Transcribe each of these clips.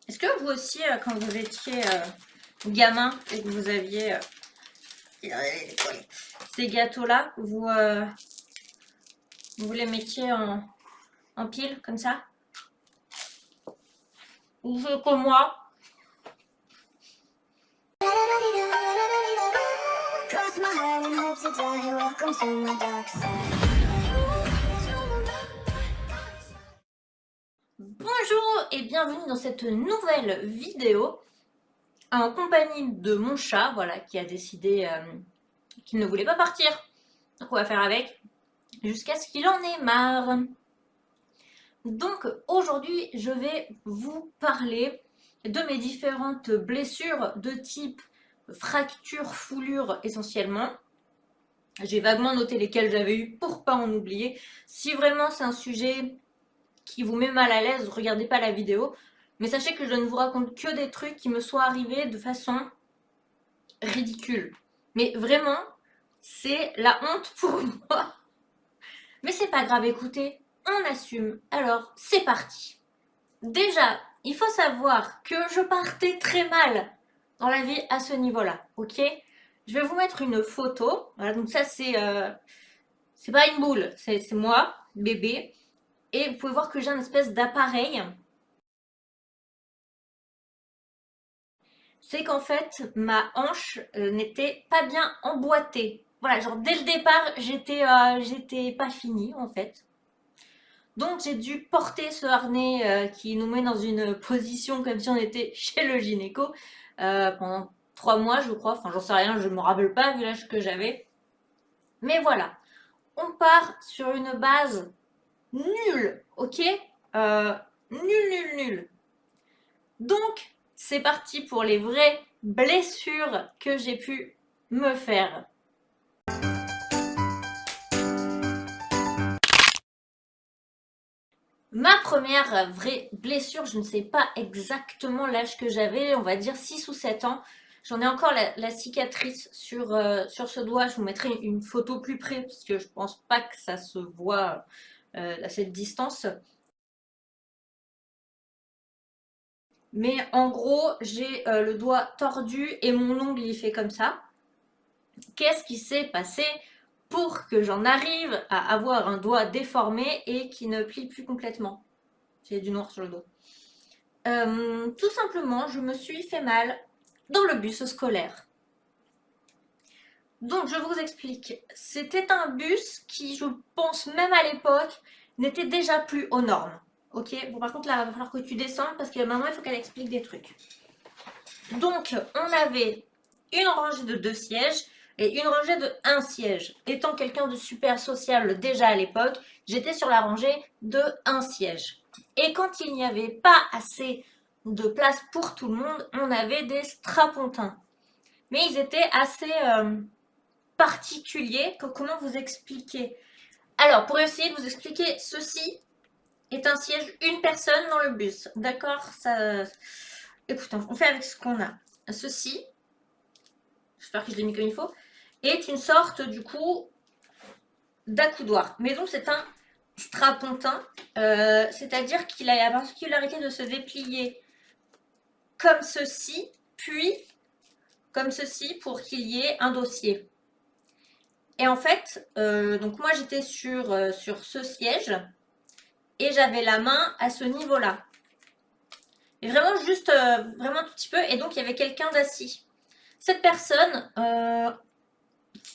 Est-ce que vous aussi, quand vous étiez gamin et que vous aviez ces gâteaux-là, vous les mettiez en pile comme ça? Ou comme moi? Cross my heart and hope to die. Welcome to my dark side. Bonjour et bienvenue dans cette nouvelle vidéo en compagnie de mon chat, voilà, qui a décidé qu'il ne voulait pas partir. Donc on va faire avec jusqu'à ce qu'il en ait marre. Donc aujourd'hui, je vais vous parler de mes différentes blessures de type fracture, foulure essentiellement. J'ai vaguement noté lesquelles j'avais eu pour pas en oublier. Si vraiment c'est un sujet qui vous met mal à l'aise, regardez pas la vidéo. Mais sachez que je ne vous raconte que des trucs qui me sont arrivés de façon ridicule. Mais vraiment, c'est la honte pour moi. Mais c'est pas grave, écoutez, on assume. Alors, c'est parti. Déjà, il faut savoir que je partais très mal dans la vie à ce niveau-là, ok? Je vais vous mettre une photo. Voilà, donc ça c'est pas une boule, c'est moi, bébé. Et vous pouvez voir que j'ai un espèce d'appareil. C'est qu'en fait, ma hanche n'était pas bien emboîtée. Voilà, genre dès le départ, j'étais pas finie en fait. Donc j'ai dû porter ce harnais qui nous met dans une position comme si on était chez le gynéco pendant 3 mois, je crois. Enfin, j'en sais rien, je me rappelle pas vu l'âge que j'avais. Mais voilà, on part sur une base nulle, ok? Nul. Donc, c'est parti pour les vraies blessures que j'ai pu me faire. Ma première vraie blessure, je ne sais pas exactement l'âge que j'avais, on va dire 6 ou 7 ans. J'en ai encore la cicatrice sur ce doigt. Je vous mettrai une photo plus près parce que je pense pas que ça se voit à cette distance. Mais en gros, j'ai le doigt tordu et mon ongle il fait comme ça. Qu'est-ce qui s'est passé pour que j'en arrive à avoir un doigt déformé et qui ne plie plus complètement? J'ai du noir sur le dos. Tout simplement, je me suis fait mal dans le bus scolaire. Donc, je vous explique. C'était un bus qui, je pense, même à l'époque, n'était déjà plus aux normes. Ok? Bon, par contre, là, il va falloir que tu descendes parce que maman, il faut qu'elle explique des trucs. Donc, on avait une rangée de 2 sièges et une rangée de 1 siège. Étant quelqu'un de super sociable déjà à l'époque, j'étais sur la rangée de 1 siège. Et quand il n'y avait pas assez de place pour tout le monde, on avait des strapontins. Mais ils étaient assez particuliers. Comment vous expliquer? Alors, pour essayer de vous expliquer, ceci est un siège, une personne dans le bus. D'accord? Ça... Écoute, on fait avec ce qu'on a. Ceci, j'espère que je l'ai mis comme il faut, est une sorte du coup d'accoudoir. Mais donc c'est un strapontin, c'est-à-dire qu'il a la particularité de se déplier comme ceci, puis comme ceci pour qu'il y ait un dossier. Et en fait, donc moi j'étais sur ce siège et j'avais la main à ce niveau-là. Et vraiment juste, vraiment un tout petit peu, et donc il y avait quelqu'un d'assis. Cette personne,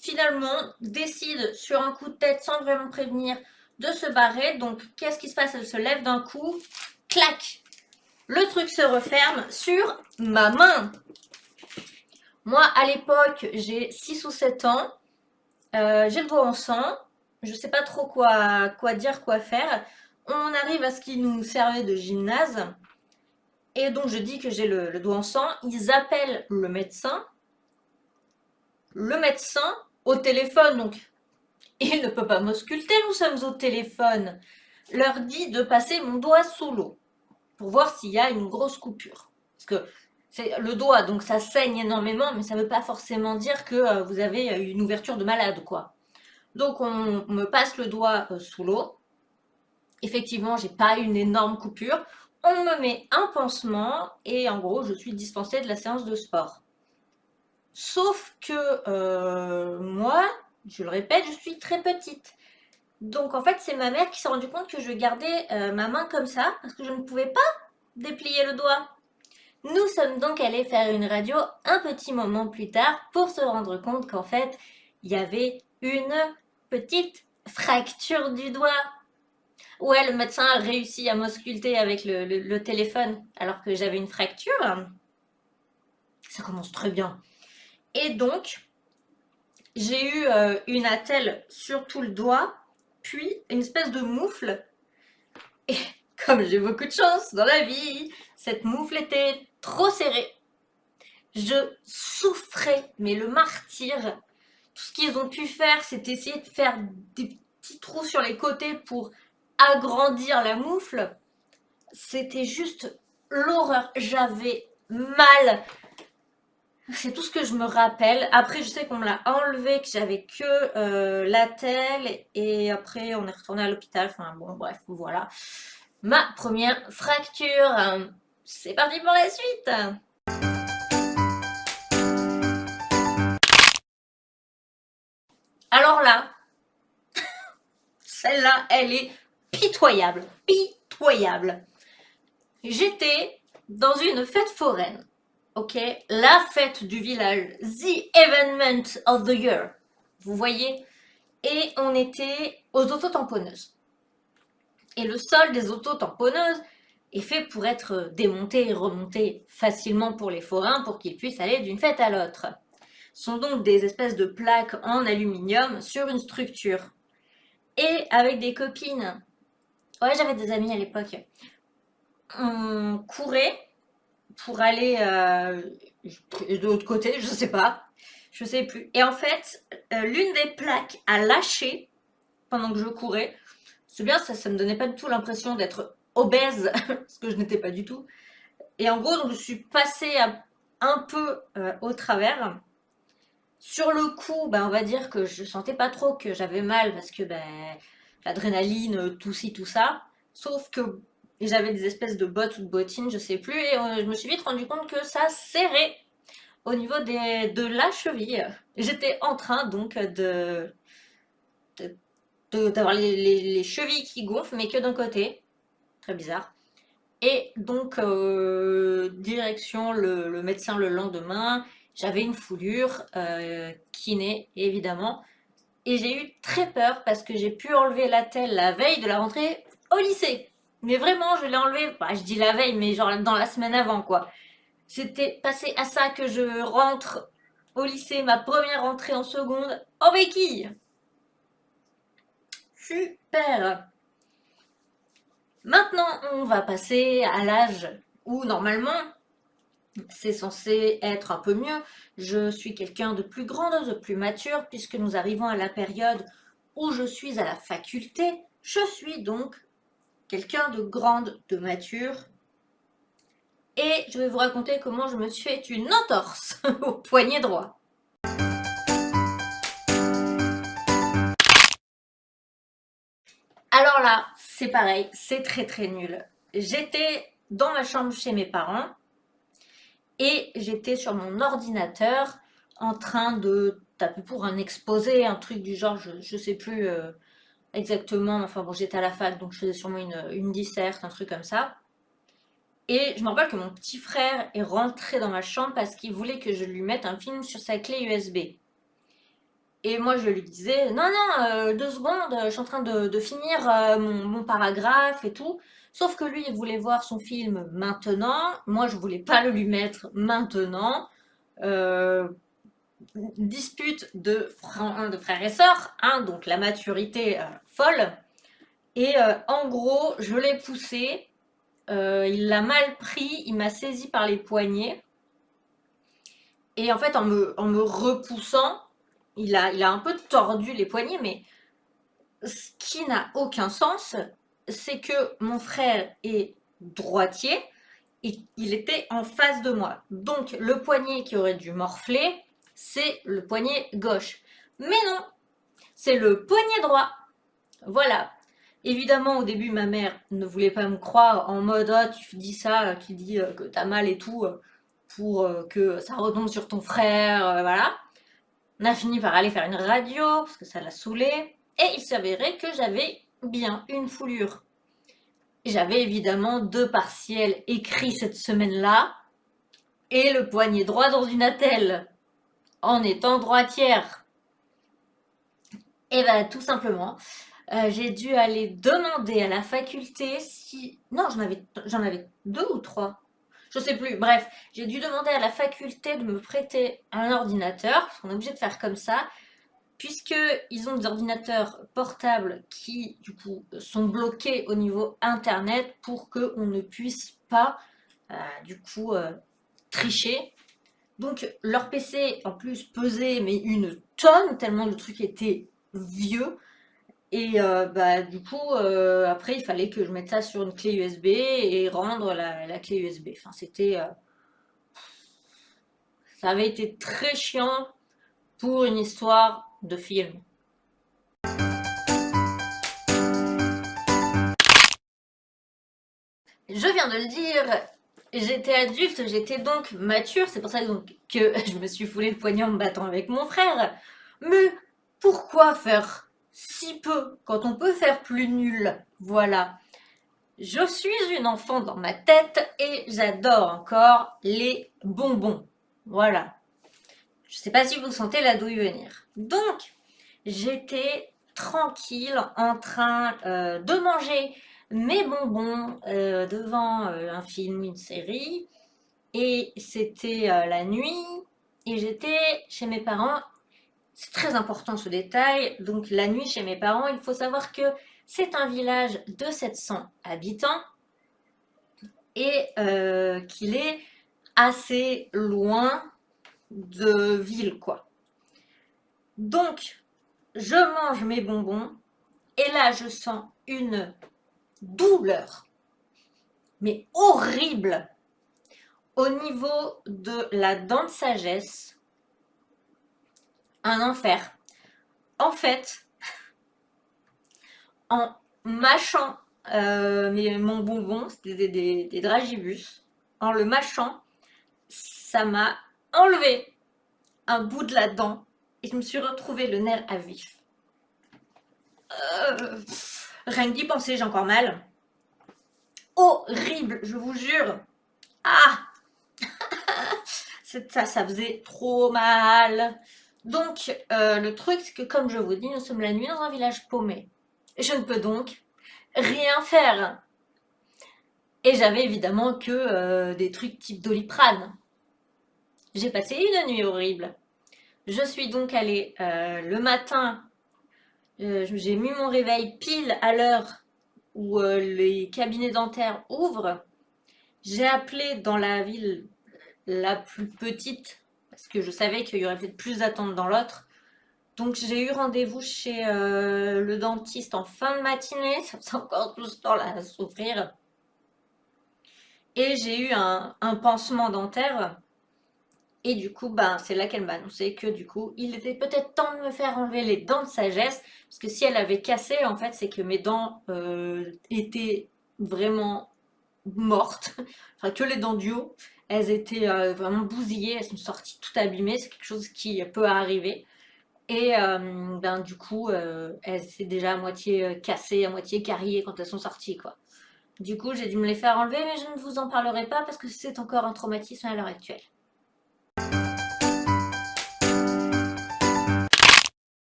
finalement, décide sur un coup de tête, sans vraiment prévenir, de se barrer. Donc, qu'est-ce qui se passe? Elle se lève d'un coup, clac! Le truc se referme sur ma main. Moi, à l'époque, j'ai 6 ou 7 ans. J'ai le doigt en sang. Je sais pas trop quoi dire, quoi faire. On arrive à ce qui nous servait de gymnase. Et donc, je dis que j'ai le doigt en sang. Ils appellent le médecin. Le médecin, au téléphone, donc il ne peut pas m'ausculter, nous sommes au téléphone, leur dit de passer mon doigt sous l'eau pour voir s'il y a une grosse coupure. Parce que c'est le doigt, donc ça saigne énormément, mais ça ne veut pas forcément dire que vous avez une ouverture de malade, quoi. Donc on me passe le doigt sous l'eau. Effectivement, j'ai pas une énorme coupure. on me met un pansement et en gros, je suis dispensée de la séance de sport. Sauf que moi, je le répète, je suis très petite. Donc en fait, c'est ma mère qui s'est rendue compte que je gardais ma main comme ça parce que je ne pouvais pas déplier le doigt. Nous sommes donc allés faire une radio un petit moment plus tard pour se rendre compte qu'en fait, il y avait une petite fracture du doigt. Ouais, le médecin a réussi à m'ausculter avec le téléphone alors que j'avais une fracture. Ça commence très bien. Et donc, j'ai eu une attelle sur tout le doigt, puis une espèce de moufle. Et comme j'ai beaucoup de chance dans la vie, cette moufle était trop serrée. Je souffrais, mais le martyre. Tout ce qu'ils ont pu faire, c'est essayer de faire des petits trous sur les côtés pour agrandir la moufle. C'était juste l'horreur. J'avais mal. C'est tout ce que je me rappelle. Après, je sais qu'on me l'a enlevé, que j'avais que l'attelle, et après, on est retourné à l'hôpital. Enfin, bon, bref, voilà. Ma première fracture. C'est parti pour la suite. Alors là, celle-là, elle est pitoyable. Pitoyable. J'étais dans une fête foraine. Ok, la fête du village, the event of the year, vous voyez, et on était aux autotamponneuses. Et le sol des autotamponneuses est fait pour être démonté et remonté facilement pour les forains pour qu'ils puissent aller d'une fête à l'autre. Ce sont donc des espèces de plaques en aluminium sur une structure. Et avec des copines, ouais, j'avais des amis à l'époque, on courait pour aller de l'autre côté, je sais pas, je sais plus. Et en fait, l'une des plaques a lâché pendant que je courais. C'est bien, ça me donnait pas du tout l'impression d'être obèse, parce que je n'étais pas du tout. Et en gros, donc, je suis passée un peu au travers. Sur le coup, on va dire que je sentais pas trop que j'avais mal, parce que l'adrénaline, tout ci, tout ça. Sauf que j'avais des espèces de bottes ou de bottines, je sais plus, et je me suis vite rendu compte que ça serrait au niveau de la cheville. J'étais en train donc d'avoir les chevilles qui gonflent, mais que d'un côté. Très bizarre. Et donc, direction le médecin le lendemain. J'avais une foulure, kiné, évidemment. Et j'ai eu très peur parce que j'ai pu enlever l'attelle la veille de la rentrée au lycée. Mais vraiment, je l'ai enlevé, je dis la veille, mais genre dans la semaine avant, quoi. C'était passé à ça que je rentre au lycée, ma première rentrée en seconde, en béquille. Super. Maintenant, on va passer à l'âge où normalement, c'est censé être un peu mieux. Je suis quelqu'un de plus grand, de plus mature, puisque nous arrivons à la période où je suis à la faculté. Je suis donc quelqu'un de grande, de mature. Et je vais vous raconter comment je me suis fait une entorse au poignet droit. Alors là, c'est pareil, c'est très très nul. J'étais dans ma chambre chez mes parents et j'étais sur mon ordinateur en train de taper pour un exposé, un truc du genre, je sais plus exactement, enfin bon, j'étais à la fac donc je faisais sûrement une disserte, un truc comme ça. Et je me rappelle que mon petit frère est rentré dans ma chambre parce qu'il voulait que je lui mette un film sur sa clé USB. Et moi, je lui disais, non, non, 2 secondes, je suis en train de finir mon paragraphe et tout. Sauf que lui, il voulait voir son film maintenant. Moi, je voulais pas le lui mettre maintenant. Euh, Dispute de frères et sœurs, hein, donc la maturité folle. Et en gros, je l'ai poussé. Il l'a mal pris, il m'a saisi par les poignets. Et en fait, en me repoussant, il a un peu tordu les poignets, mais ce qui n'a aucun sens, c'est que mon frère est droitier et il était en face de moi. Donc le poignet qui aurait dû morfler, c'est le poignet gauche. Mais non, c'est le poignet droit. Voilà. Évidemment, au début, ma mère ne voulait pas me croire en mode ah, tu dis ça, tu dis que t'as mal et tout, pour que ça retombe sur ton frère, voilà. On a fini par aller faire une radio parce que ça l'a saoulée. Et il s'avérait que j'avais bien une foulure. J'avais évidemment 2 partiels écrits cette semaine-là et le poignet droit dans une attelle en étant droitière. Et bah tout simplement, j'ai dû aller demander à la faculté si... Non, j'en avais 2 ou 3. Je sais plus. Bref, j'ai dû demander à la faculté de me prêter un ordinateur, parce qu'on est obligé de faire comme ça, puisqu'ils ont des ordinateurs portables qui, du coup, sont bloqués au niveau Internet pour qu'on ne puisse pas, du coup, tricher. Donc, leur PC, en plus, pesait mais une tonne, tellement le truc était vieux. Et bah, du coup, après, il fallait que je mette ça sur une clé USB et rendre la clé USB. Enfin, ça avait été très chiant pour une histoire de film. Je viens de le dire, j'étais adulte, j'étais donc mature, c'est pour ça donc que je me suis foulé le poignet en me battant avec mon frère. Mais pourquoi faire si peu quand on peut faire plus nul? Voilà. Je suis une enfant dans ma tête et j'adore encore les bonbons. Voilà. Je sais pas si vous sentez la douille venir. Donc, j'étais tranquille en train de manger mes bonbons devant un film, une série. Et c'était la nuit et j'étais chez mes parents. C'est très important ce détail. Donc la nuit chez mes parents, il faut savoir que c'est un village de 700 habitants et qu'il est assez loin de ville, quoi. Donc, je mange mes bonbons et là, je sens une douleur, mais horrible, au niveau de la dent de sagesse. Un enfer. En fait, en mâchant mon bonbon, c'était des dragibus, en le mâchant, ça m'a enlevé un bout de la dent et je me suis retrouvée le nerf à vif. Euh, Rien que d'y penser, j'ai encore mal. Horrible, je vous jure. Ah, ça faisait trop mal. Donc, le truc, c'est que comme je vous dis, nous sommes la nuit dans un village paumé. Je ne peux donc rien faire. Et j'avais évidemment que des trucs type Doliprane. J'ai passé une nuit horrible. Je suis donc allée le matin, j'ai mis mon réveil pile à l'heure où les cabinets dentaires ouvrent. J'ai appelé dans la ville la plus petite parce que je savais qu'il y aurait peut-être plus d'attente dans l'autre. Donc j'ai eu rendez-vous chez le dentiste en fin de matinée, ça faisait encore tout ce temps-là à souffrir. Et j'ai eu un pansement dentaire. Et du coup, ben, c'est là qu'elle m'a annoncé que du coup, il était peut-être temps de me faire enlever les dents de sagesse. Parce que si elle avait cassé, en fait, c'est que mes dents étaient vraiment mortes. Enfin, que les dents du haut, elles étaient vraiment bousillées, elles sont sorties toutes abîmées. C'est quelque chose qui peut arriver. Et ben, du coup, elles étaient déjà à moitié cassées, à moitié carriées quand elles sont sorties, quoi. Du coup, j'ai dû me les faire enlever, mais je ne vous en parlerai pas parce que c'est encore un traumatisme à l'heure actuelle.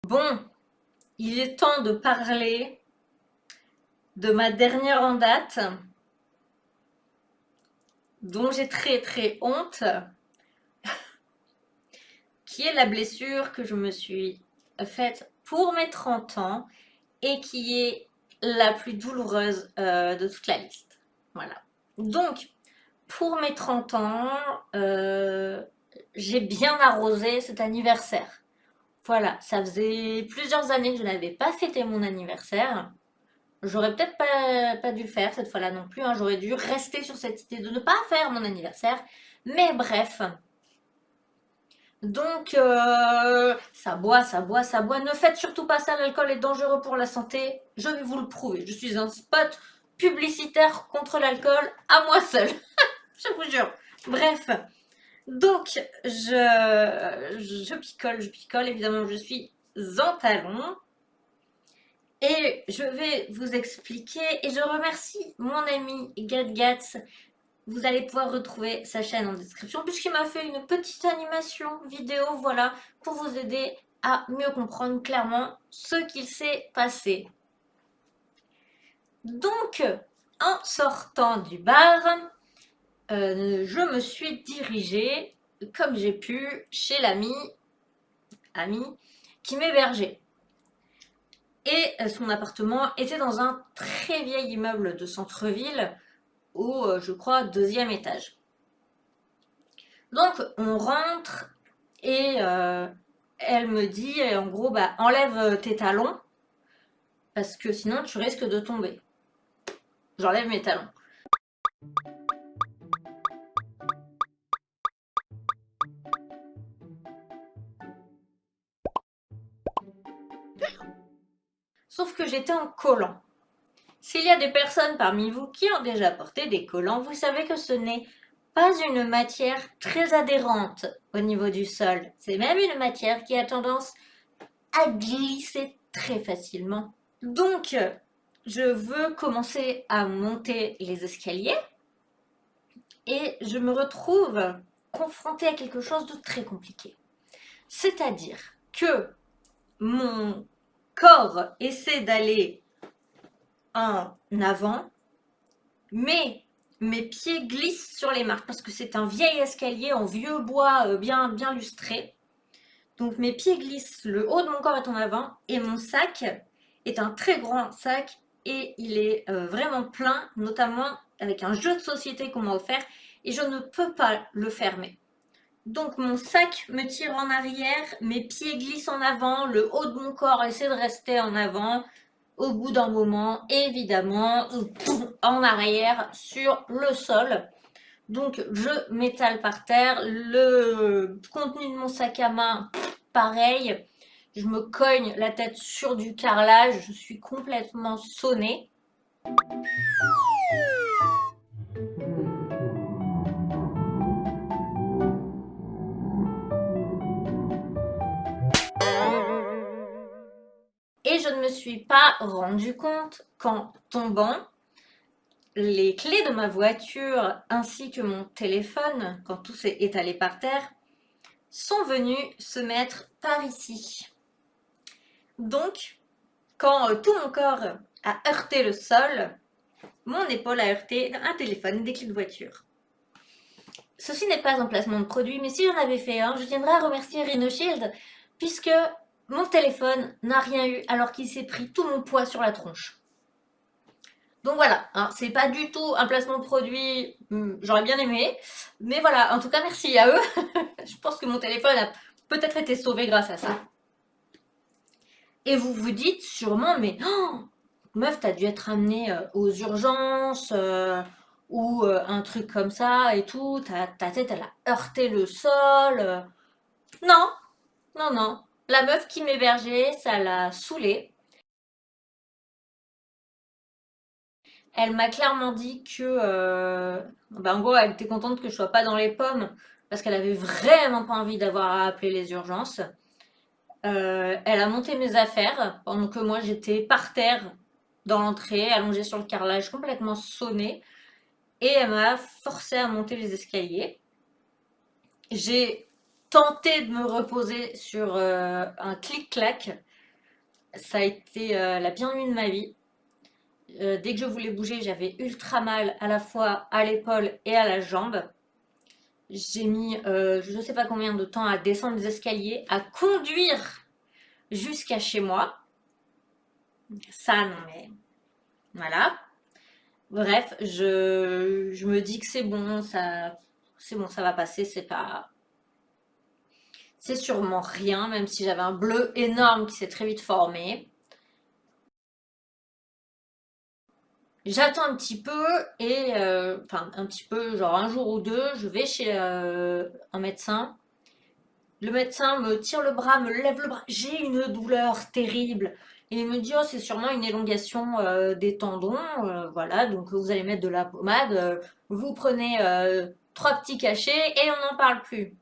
Bon, il est temps de parler de ma dernière en date, dont j'ai très très honte, qui est la blessure que je me suis faite pour mes 30 ans et qui est la plus douloureuse de toute la liste. Voilà. Donc, pour mes 30 ans, j'ai bien arrosé cet anniversaire. Voilà, ça faisait plusieurs années que je n'avais pas fêté mon anniversaire. J'aurais peut-être pas dû le faire cette fois-là non plus, hein. J'aurais dû rester sur cette idée de ne pas faire mon anniversaire. Mais bref, Donc, ça boit, ça boit, ça boit. Ne faites surtout pas ça, l'alcool est dangereux pour la santé. Je vais vous le prouver. Je suis un spot publicitaire contre l'alcool à moi seul. Je vous jure. Bref, donc je picole. Évidemment, je suis en talons. Et je vais vous expliquer. Et je remercie mon ami GatGats. Vous allez pouvoir retrouver sa chaîne en description puisqu'il m'a fait une petite animation vidéo, voilà, pour vous aider à mieux comprendre clairement ce qu'il s'est passé. Donc, en sortant du bar, je me suis dirigée, comme j'ai pu, chez l'ami qui m'hébergeait. Et son appartement était dans un très vieil immeuble de centre-ville, au, je crois, 2e étage. Donc, on rentre et elle me dit, en gros, bah, enlève tes talons parce que sinon tu risques de tomber. J'enlève mes talons. Sauf que j'étais en collant. S'il y a des personnes parmi vous qui ont déjà porté des collants, vous savez que ce n'est pas une matière très adhérente au niveau du sol. C'est même une matière qui a tendance à glisser très facilement. Donc, je veux commencer à monter les escaliers et je me retrouve confrontée à quelque chose de très compliqué. C'est-à-dire que mon corps essaie d'aller en avant, mais mes pieds glissent sur les marches parce que c'est un vieil escalier en vieux bois bien lustré. Donc mes pieds glissent, le haut de mon corps est en avant et mon sac est un très grand sac et il est vraiment plein, notamment avec un jeu de société qu'on m'a offert et je ne peux pas le fermer. Donc mon sac me tire en arrière, mes pieds glissent en avant, le haut de mon corps essaie de rester en avant. Au bout d'un moment, évidemment, en arrière sur le sol. Donc je m'étale par terre, le contenu de mon sac à main, pareil. Je me cogne la tête sur du carrelage, je suis complètement sonnée. Et je ne me suis pas rendu compte qu'en tombant, les clés de ma voiture ainsi que mon téléphone, quand tout s'est étalé par terre, sont venus se mettre par ici. Donc, quand tout mon corps a heurté le sol, mon épaule a heurté un téléphone, des clés de voiture. Ceci n'est pas un placement de produit, mais si j'en avais fait un, je tiendrais à remercier RhinoShield, puisque mon téléphone n'a rien eu alors qu'il s'est pris tout mon poids sur la tronche. Donc voilà, hein, c'est pas du tout un placement de produit, j'aurais bien aimé, mais voilà, en tout cas merci à eux. Je pense que mon téléphone a peut-être été sauvé grâce à ça. Et vous vous dites sûrement, mais oh, meuf, t'as dû être amenée aux urgences ou un truc comme ça et tout, ta tête elle a heurté le sol. Non, non, non. La meuf qui m'hébergeait, ça l'a saoulée. Elle m'a clairement dit que, en gros, elle était contente que je sois pas dans les pommes parce qu'elle avait vraiment pas envie d'avoir à appeler les urgences. Elle a monté mes affaires pendant que moi j'étais par terre dans l'entrée, allongée sur le carrelage, complètement sonnée, et elle m'a forcé à monter les escaliers. J'ai tenté de me reposer sur un clic-clac. Ça a été la bienvenue de ma vie. Dès que je voulais bouger, j'avais ultra mal à la fois à l'épaule et à la jambe. J'ai mis je ne sais pas combien de temps à descendre les escaliers, à conduire jusqu'à chez moi. Ça, non mais voilà. Bref, je me dis que c'est bon, ça va passer, c'est sûrement rien, même si j'avais un bleu énorme qui s'est très vite formé. J'attends un petit peu et, enfin un petit peu, genre un jour ou deux, je vais chez un médecin Le médecin me tire le bras, me lève le bras. J'ai une douleur terrible. Et il me dit, oh, c'est sûrement une élongation des tendons. Voilà, donc vous allez mettre de la pommade. Vous prenez 3 petits cachets et on n'en parle plus.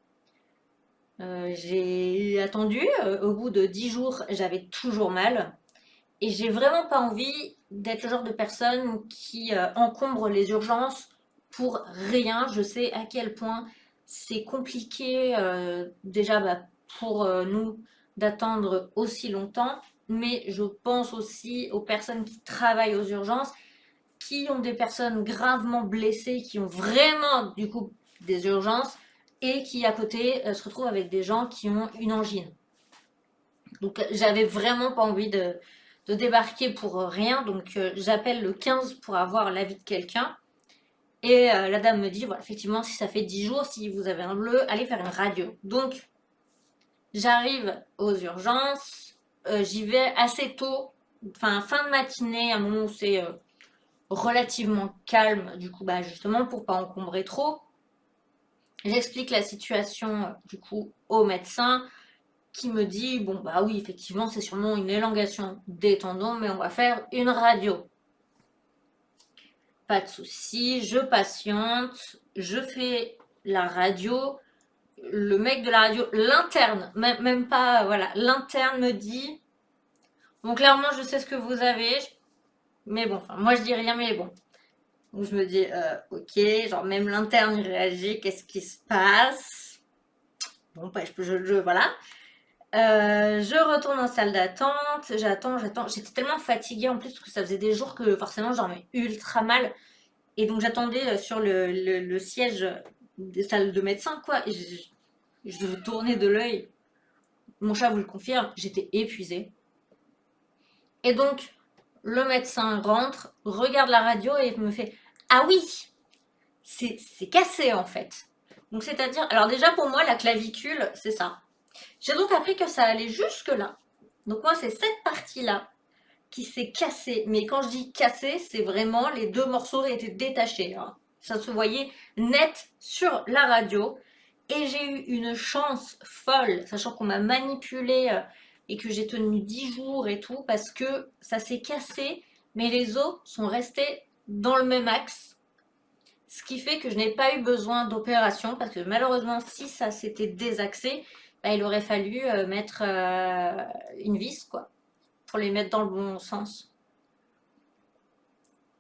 J'ai attendu. Au bout de 10 jours, j'avais toujours mal. Et j'ai vraiment pas envie d'être le genre de personne qui encombre les urgences pour rien. Je sais à quel point c'est compliqué déjà pour nous d'attendre aussi longtemps, mais je pense aussi aux personnes qui travaillent aux urgences, qui ont des personnes gravement blessées, qui ont vraiment du coup des urgences et qui à côté se retrouvent avec des gens qui ont une angine. Donc j'avais vraiment pas envie de débarquer pour rien, donc j'appelle le 15 pour avoir l'avis de quelqu'un. Et la dame me dit, voilà, effectivement, si ça fait 10 jours, si vous avez un bleu, allez faire une radio. Donc j'arrive aux urgences, j'y vais assez tôt, enfin fin de matinée, à un moment où c'est relativement calme, du coup, bah, justement, pour pas encombrer trop. J'explique la situation, du coup, au médecin qui me dit, bon bah oui, effectivement, c'est sûrement une élongation des tendons, mais on va faire une radio. Pas de souci, je patiente, je fais la radio. Le mec de la radio, l'interne, même pas, voilà, l'interne me dit, bon, clairement, je sais ce que vous avez, mais bon, enfin, moi je dis rien, mais bon. Donc je me dis, ok, genre même l'interne il réagit, qu'est-ce qui se passe? Bon, bah, voilà. Je retourne en salle d'attente, j'attends. J'étais tellement fatiguée en plus parce que ça faisait des jours que forcément j'en dormais ultra mal. Et donc j'attendais sur le siège des salles de médecin, quoi. Et je tournais de l'œil. Mon chat vous le confirme, j'étais épuisée. Et donc le médecin rentre, regarde la radio et me fait, ah oui, c'est cassé en fait. Donc c'est-à-dire, alors déjà pour moi la clavicule, c'est ça. J'ai donc appris que ça allait jusque-là. Donc moi, c'est cette partie-là qui s'est cassée. Mais quand je dis cassée, c'est vraiment les 2 morceaux étaient détachés, hein. Ça se voyait net sur la radio. Et j'ai eu une chance folle, sachant qu'on m'a manipulée et que j'ai tenu 10 jours et tout, parce que ça s'est cassé, mais les os sont restés dans le même axe. Ce qui fait que je n'ai pas eu besoin d'opération, parce que malheureusement, si ça s'était désaxé, bah, il aurait fallu mettre une vis, quoi, pour les mettre dans le bon sens.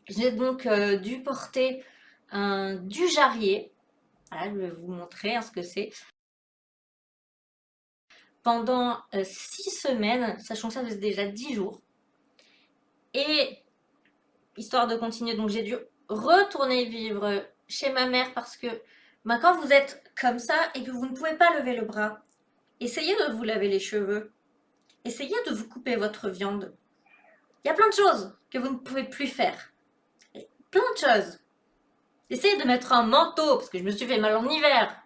J'ai donc dû porter du jarrier. Voilà, je vais vous montrer ce que c'est. Pendant 6 semaines, sachant que ça faisait déjà 10 jours. Et histoire de continuer, donc j'ai dû retourner vivre chez ma mère parce que bah, quand vous êtes comme ça et que vous ne pouvez pas lever le bras, essayez de vous laver les cheveux. Essayez de vous couper votre viande. Il y a plein de choses que vous ne pouvez plus faire. Plein de choses. Essayez de mettre un manteau, parce que je me suis fait mal en hiver.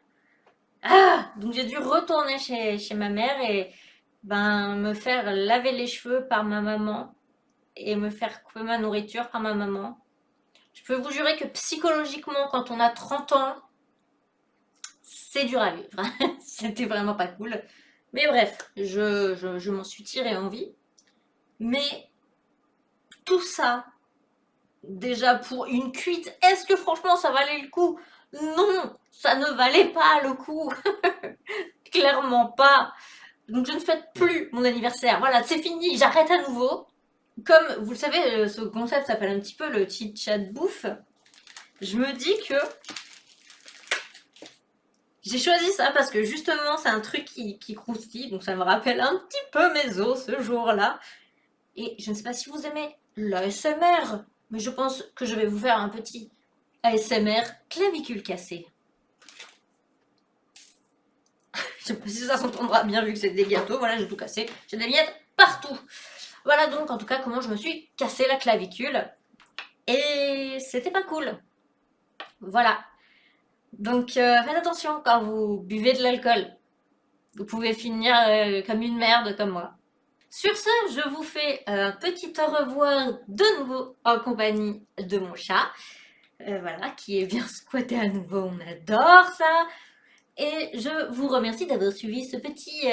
Ah, donc j'ai dû retourner chez ma mère et ben, me faire laver les cheveux par ma maman et me faire couper ma nourriture par ma maman. Je peux vous jurer que psychologiquement, quand on a 30 ans, c'est dur à vivre. C'était vraiment pas cool. Mais bref, je m'en suis tirée en vie. Mais tout ça, déjà pour une cuite, est-ce que franchement ça valait le coup? Non, ça ne valait pas le coup. Clairement pas. Donc je ne fête plus mon anniversaire. Voilà, c'est fini, j'arrête à nouveau. Comme vous le savez, ce concept s'appelle un petit peu le chit chat bouffe. Je me dis que j'ai choisi ça parce que justement c'est un truc qui croustille, donc ça me rappelle un petit peu mes os ce jour-là. Et je ne sais pas si vous aimez l'ASMR, mais je pense que je vais vous faire un petit ASMR clavicule cassée. Je sais pas si ça s'entendra bien vu que c'est des gâteaux. Voilà, j'ai tout cassé. J'ai des miettes partout. Voilà donc en tout cas comment je me suis cassé la clavicule. Et c'était pas cool. Voilà. Donc faites attention quand vous buvez de l'alcool. Vous pouvez finir comme une merde comme moi. Sur ce, je vous fais un petit au revoir de nouveau en compagnie de mon chat. Voilà, qui est bien squatté à nouveau. On adore ça. Et je vous remercie d'avoir suivi ce petit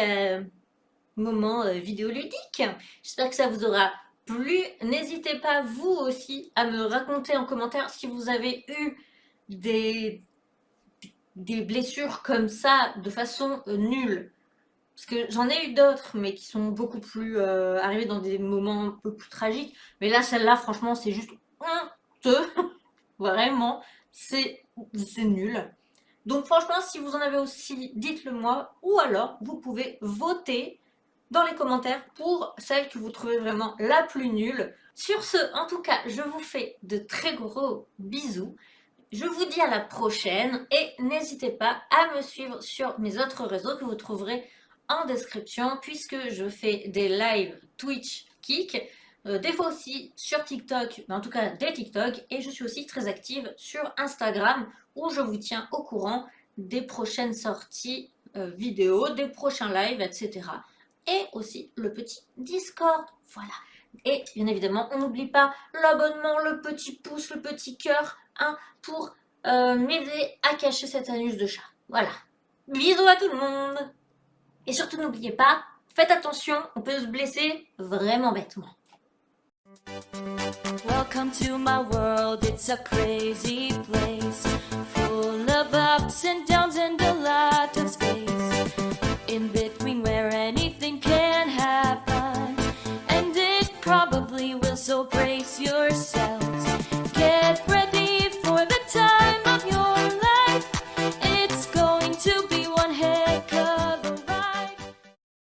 moment vidéoludique. J'espère que ça vous aura plu. N'hésitez pas, vous aussi, à me raconter en commentaire si vous avez eu des blessures comme ça de façon nulle. Parce que j'en ai eu d'autres, mais qui sont beaucoup plus arrivées dans des moments un peu plus tragiques. Mais là, celle-là, franchement, c'est juste honteux. Vraiment, c'est nul. Donc franchement, si vous en avez aussi, dites-le moi. Ou alors, vous pouvez voter dans les commentaires pour celle que vous trouvez vraiment la plus nulle. Sur ce, en tout cas, je vous fais de très gros bisous. Je vous dis à la prochaine et n'hésitez pas à me suivre sur mes autres réseaux que vous trouverez en description puisque je fais des lives Twitch Kick, des fois aussi sur TikTok, mais en tout cas des TikTok, et je suis aussi très active sur Instagram où je vous tiens au courant des prochaines sorties vidéo, des prochains lives, etc. Et aussi le petit Discord, voilà. Et bien évidemment, on n'oublie pas l'abonnement, le petit pouce, le petit cœur, hein, pour m'aider à cacher cet anus de chat. Voilà. Bisous à tout le monde. Et surtout, n'oubliez pas, faites attention, on peut se blesser vraiment bêtement. Welcome to my world, it's a crazy place, full of ups and downs and delights.